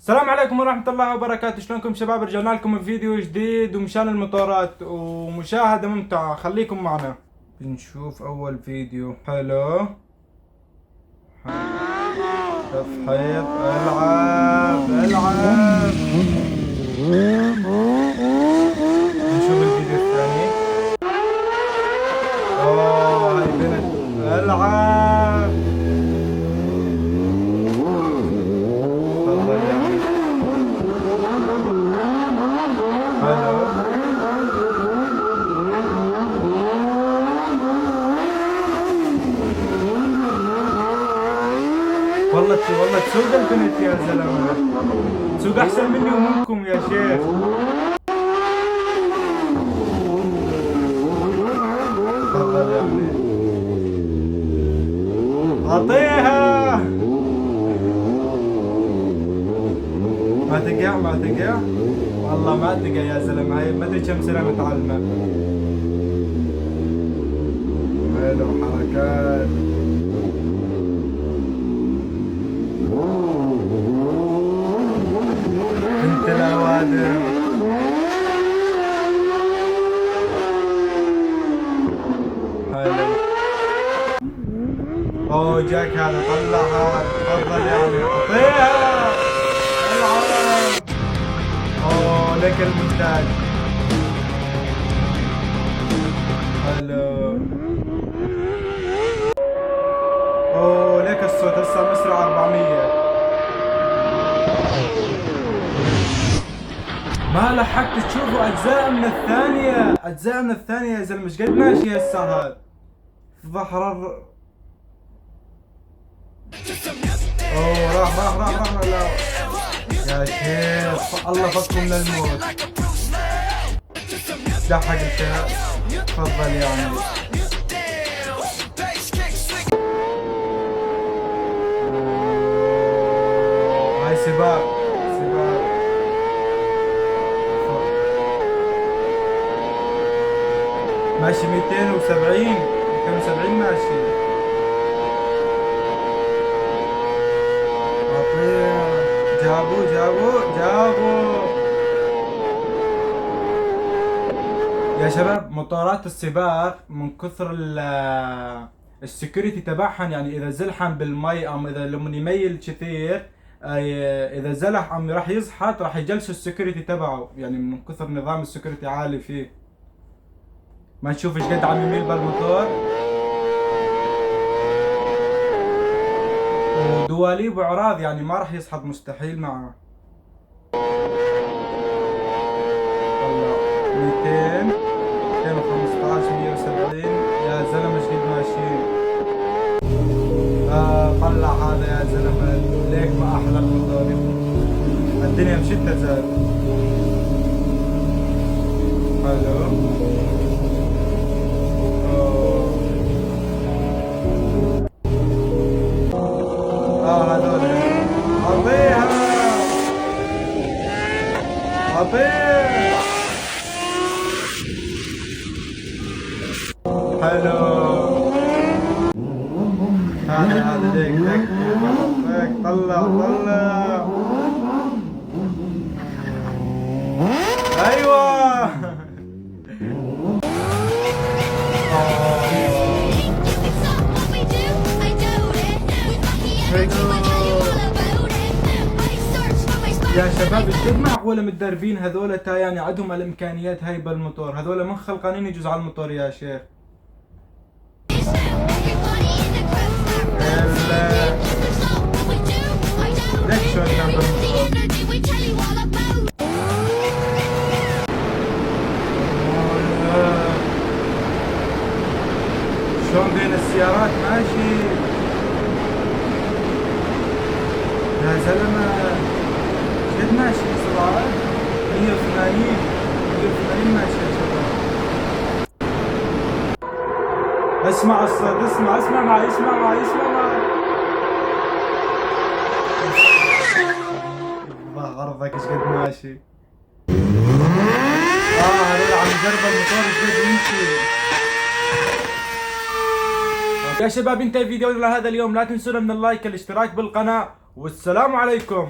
السلام عليكم ورحمة الله وبركاته. شلونكم شباب؟ رجعنا لكم بفيديو جديد ومشان المطارات ومشاهدة ممتعة، خليكم معنا. بنشوف أول فيديو حلو. تفحيط، العب العب. نشوف الفيديو الثاني. اوه هاي بنت، العب. تفضل يا عمي. حلو. والله تسوق البنت يا زلمة، تسوق أحسن مني ومنكم يا شيخ. تفضل يا عمي، أعطيها. ما تقع والله ما تقع يا زلمة، هاي ما أدري كم سنة متعلمة. حلو حركات. انت الأوادم. حلو. اوه جاك هذا، طلعها. تفضل يا عمي، اعطيها. العب. اوه لك المونتاج. حلو. اوه لك الصوت هسه مسرع 400. ما لحقت تشوفوا اجزاء من الثانية يا زلمة، ايش قد ماشي هسه هذا في بحر اوه راح لا يا شيخ، الله فكوا من الموت. لحق الشهر. تفضل يا عمي. هاي سباق ماشي 270 ماشي. اعطيه. جابوا يا شباب. مطارات السباق من كثر السكيورتي تبعهم، يعني اذا زلحم بالمي او اذا لما يميل كثير، اذا زلح عم راح يزحط، راح يجلسوا السكيورتي تبعه، يعني من كثر نظام السكيورتي عالي فيه. ما نشوف ايش قد عم يميل بالموتور. ودواليب وعراض، يعني ما راح يسحب مستحيل معه. والله 200 215 170 يا زلمه، ايش قد ماشيين. طلع هذا يا زلمه، ليك ما احلى الموتور. الدنيا بشدة زاد. حلو. هذول اعطيها. حلو. هذا ليك طلع. ايوه. يا شباب ايش قد معقوله متدربين هذول، يعني عندهم الامكانيات هاي بالموتور، هذول من خلقانين يجوز على الموتور يا شيخ. ليش شلون كان بالموتور. شلون بين السيارات ماشي يا زلمه. قد ماشي بسرعة 180 ماشي يا شباب. اسمع الصوت، اسمع معي. الله غرضك ايش قد ماشي. هذول عم يجرب الموتور ايش قد يمشي. يا شباب انتهى الفيديو لهذا اليوم، لا تنسونا من اللايك، الاشتراك بالقناة، والسلام عليكم.